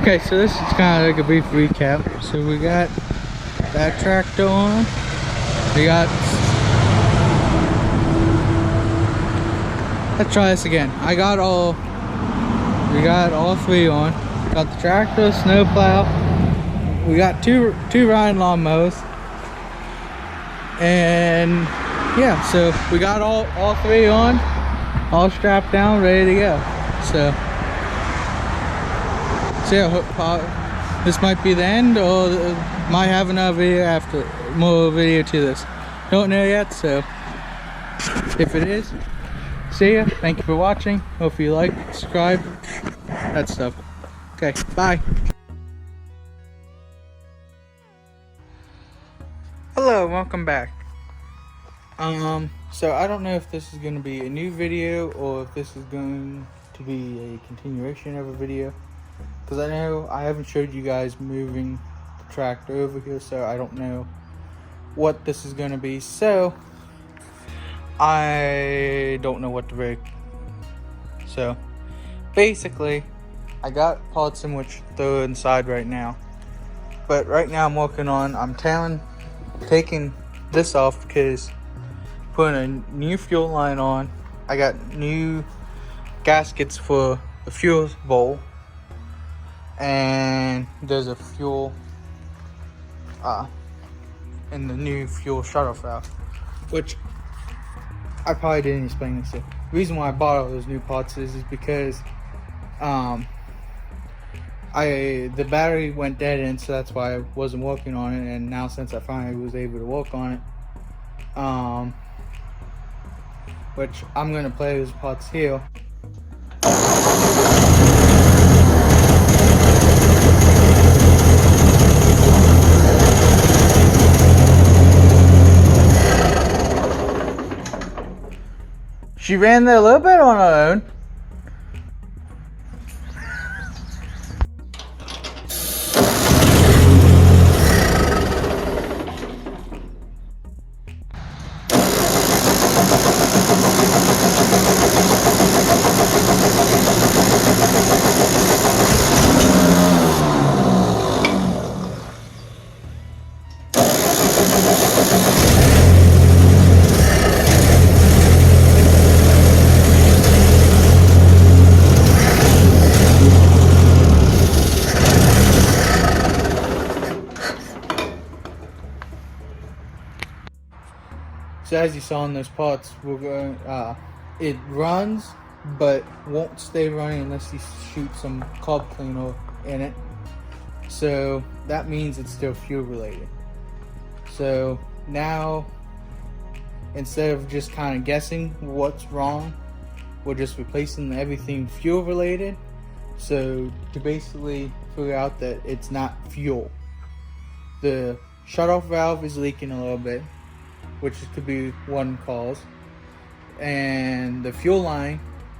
Okay, so this is kind of like a brief recap. So we got that tractor on. We got... Let's try this again. We got all three on. Got the tractor, snowplow. We got two riding lawnmowers. And yeah, so we got all three on, all strapped down, ready to go. So yeah, this might be the end, or might have another video after, more video to this. Don't know yet, so if it is, see ya. Thank you for watching. Hope you like, subscribe, that stuff. Okay, bye. Hello, welcome back. So I don't know if this is going to be a new video or if this is going to be a continuation of a video, because I know I haven't showed you guys moving the tractor over here, so I don't know what this is going to be. So I don't know what to break. So basically, I got parts in which to throw inside right now, but right now I'm taking this off because putting a new fuel line on. I got new gaskets for the fuel bowl, and there's a fuel in the new fuel shutoff valve, which I probably didn't explain this. The reason why I bought all those new parts is because the battery went dead in, so that's why I wasn't working on it. And now since I finally was able to work on it, which I'm gonna play those parts here. She ran there a little bit on her own. So as you saw in those parts, we're going. It runs, but won't stay running unless you shoot some carb cleaner in it. So that means it's still fuel related. So now, instead of just kind of guessing what's wrong, we're just replacing everything fuel related. So to basically figure out that it's not fuel, the shutoff valve is leaking a little bit, which could be one cause, and the fuel line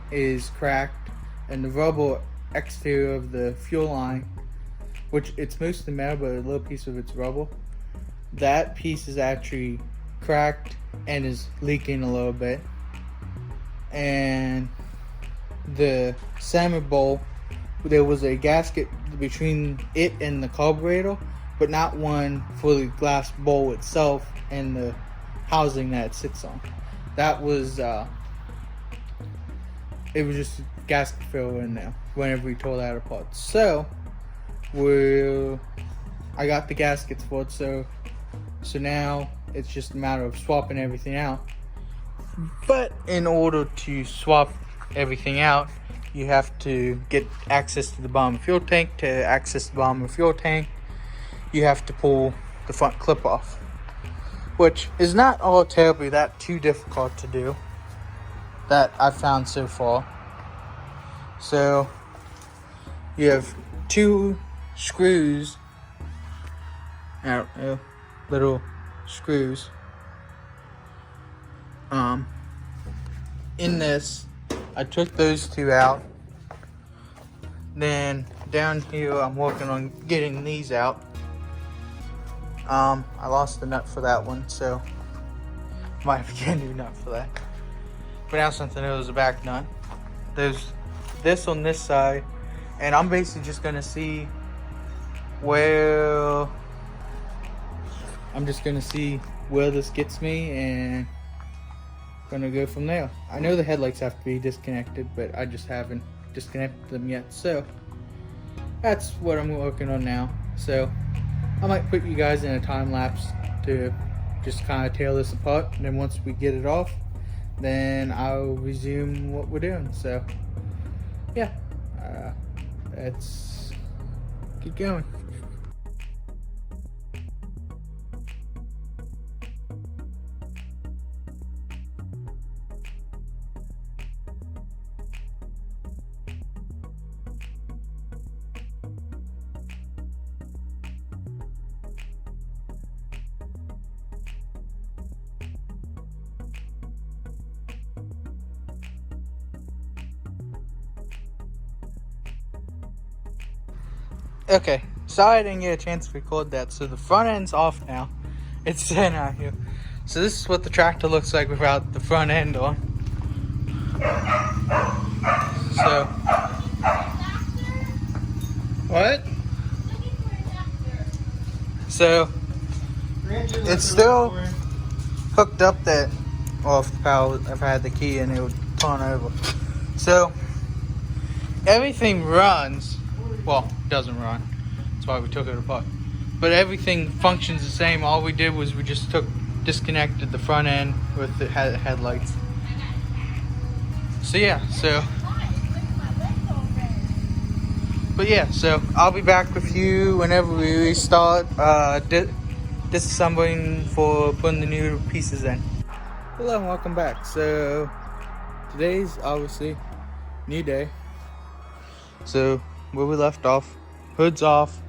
is cracked, and the rubber exterior of the fuel line, which it's mostly metal but a little piece of it's rubber, that piece is actually cracked and is leaking a little bit. And the center bowl, there was a gasket between it and the carburetor, but not one for the glass bowl itself and the housing that it sits on. That was it was just a gasket filler in there whenever we tore that apart. So I got the gaskets for it, so now it's just a matter of swapping everything out. But in order to swap everything out, you have to get access to the bottom of the fuel tank. To access the bottom of the fuel tank, you have to pull the front clip off, which is not all terribly that too difficult to do, that I've found so far. So you have two screws, little screws, in this. I took those two out. Then down here I'm working on getting these out. I lost the nut for that one, so might have to get a new nut for that. But now something else, a back nut. There's this on this side And I'm basically just gonna see where this gets me, and gonna go from there. I know the headlights have to be disconnected, but I just haven't disconnected them yet, so that's what I'm working on now. So I might put you guys in a time lapse to just kind of tear this apart, and then once we get it off, then I'll resume what we're doing. So yeah, let's keep going. Okay, sorry I didn't get a chance to record that. So the front end's off now. It's sitting out here. So this is what the tractor looks like without the front end on. So what? So it's still hooked up that off the power. If I had the key in, it would turn over. So everything runs. Well, it doesn't run. That's why we took it apart. But everything functions the same. All we did was we just disconnected the front end with the headlights. So yeah, but yeah, so I'll be back with you whenever we restart disassembling for putting the new pieces in. Hello and welcome back. So today's obviously new day. So where we left off, hood's off.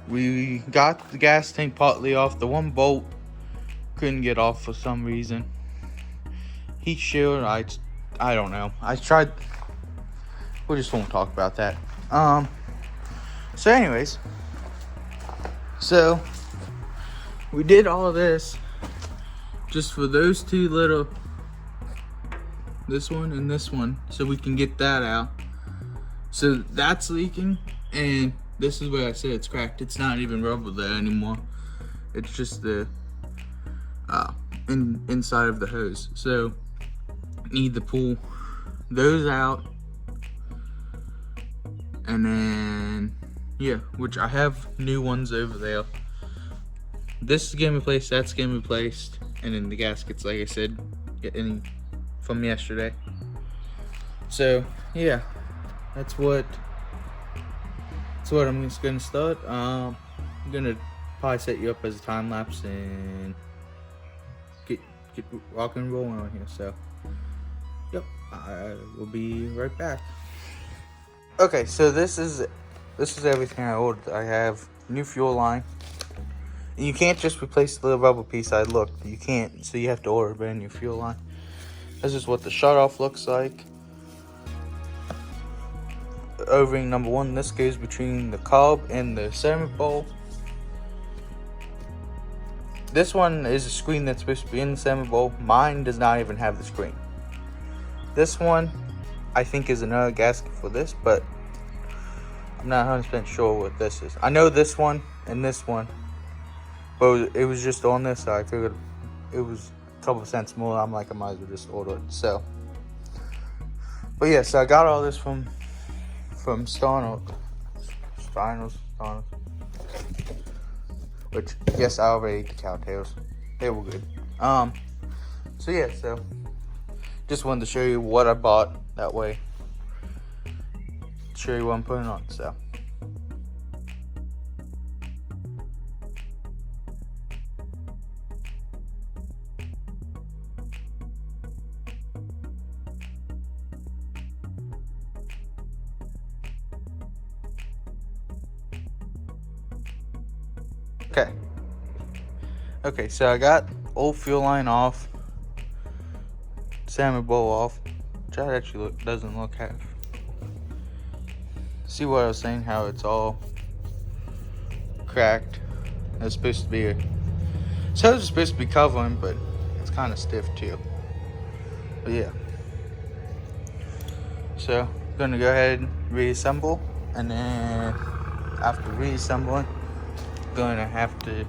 We got the gas tank partly off. The one bolt couldn't get off for some reason. Heat shield, I don't know. I tried. We just won't talk about that. So anyways, so we did all of this just for those two little, this one and this one, so we can get that out. So that's leaking, and this is where I said it's cracked. It's not even rubber there anymore. It's just the inside of the hose. So need to pull those out, and then yeah, which I have new ones over there. This is getting replaced, that's getting replaced, and then the gaskets, like I said, getting from yesterday. So yeah, that's what I'm just gonna start. I'm gonna probably set you up as a time lapse and get rock and rolling on here. So yep, I will be right back. Okay, so this is everything I ordered. I have new fuel line. And you can't just replace the rubber piece. I looked, you can't, so you have to order a brand new fuel line. This is what the shutoff looks like. O-ring number 1, this goes between the carb and the ceramic bowl. This one is a screen that's supposed to be in the ceramic bowl. Mine does not even have the screen. This one, I think, is another gasket for this, but I'm not 100% sure what this is. I know this one and this one, but it was just on this, so I figured it was a couple of cents more. I'm like, I might as well just order it. So, but yeah, so I got all this from Steiners, which yes, I already ate the cowtails. They were good. So yeah, so just wanted to show you what I bought. That way, show you what I'm putting on. So. Okay, so I got old fuel line off, salmon bowl off, which actually doesn't look half. See what I was saying, how it's all cracked. It's supposed to be it's supposed to be covering, but it's kind of stiff too. But yeah. So Gonna go ahead and reassemble, and then after reassembling, gonna have to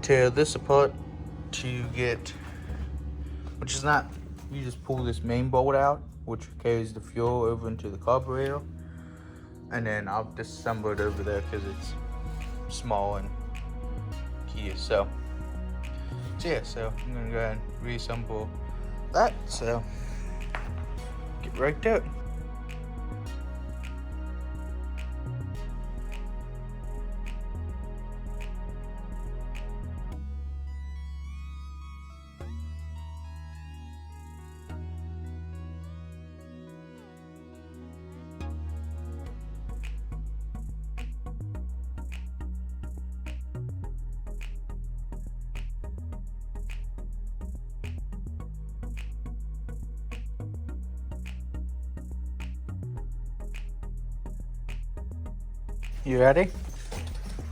tear this apart to get, which is not, you just pull this main bolt out, which carries the fuel over into the carburetor, and then I'll disassemble it over there because it's small and key. So yeah, so I'm gonna go ahead and reassemble that. So get right to it. You ready?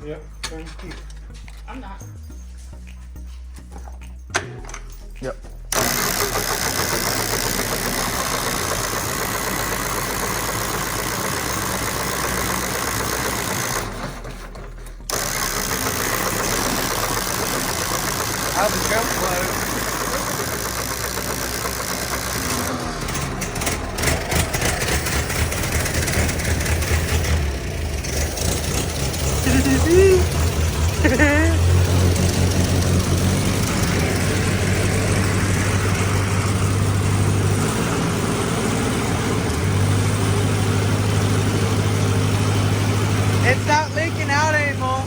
Yep, thank you. I'm not. Yep. How's the jump flow? It's not leaking out anymore.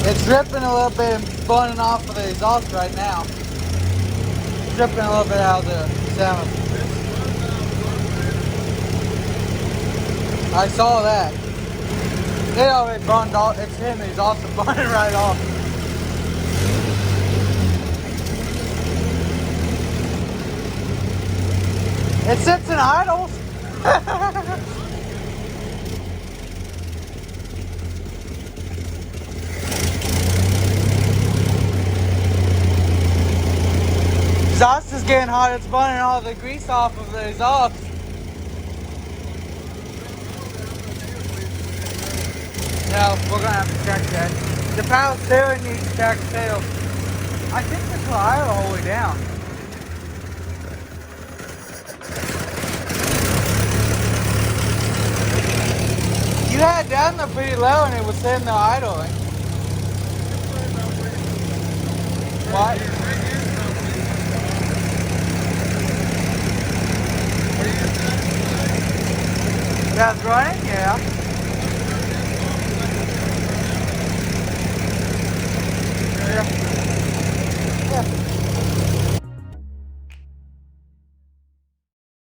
It's dripping a little bit and spawning off of the exhaust right now. It's dripping a little bit out of the sound. I saw that. It already burned off. It's hitting the exhaust and burning right off. It sits in idles. Exhaust is getting hot. It's burning all the grease off of the exhaust. No, we're gonna have to check that. The power steering needs to check too. I think the collider all the way down. You had it down there pretty low and it was sitting there idling. What? That's running, yeah.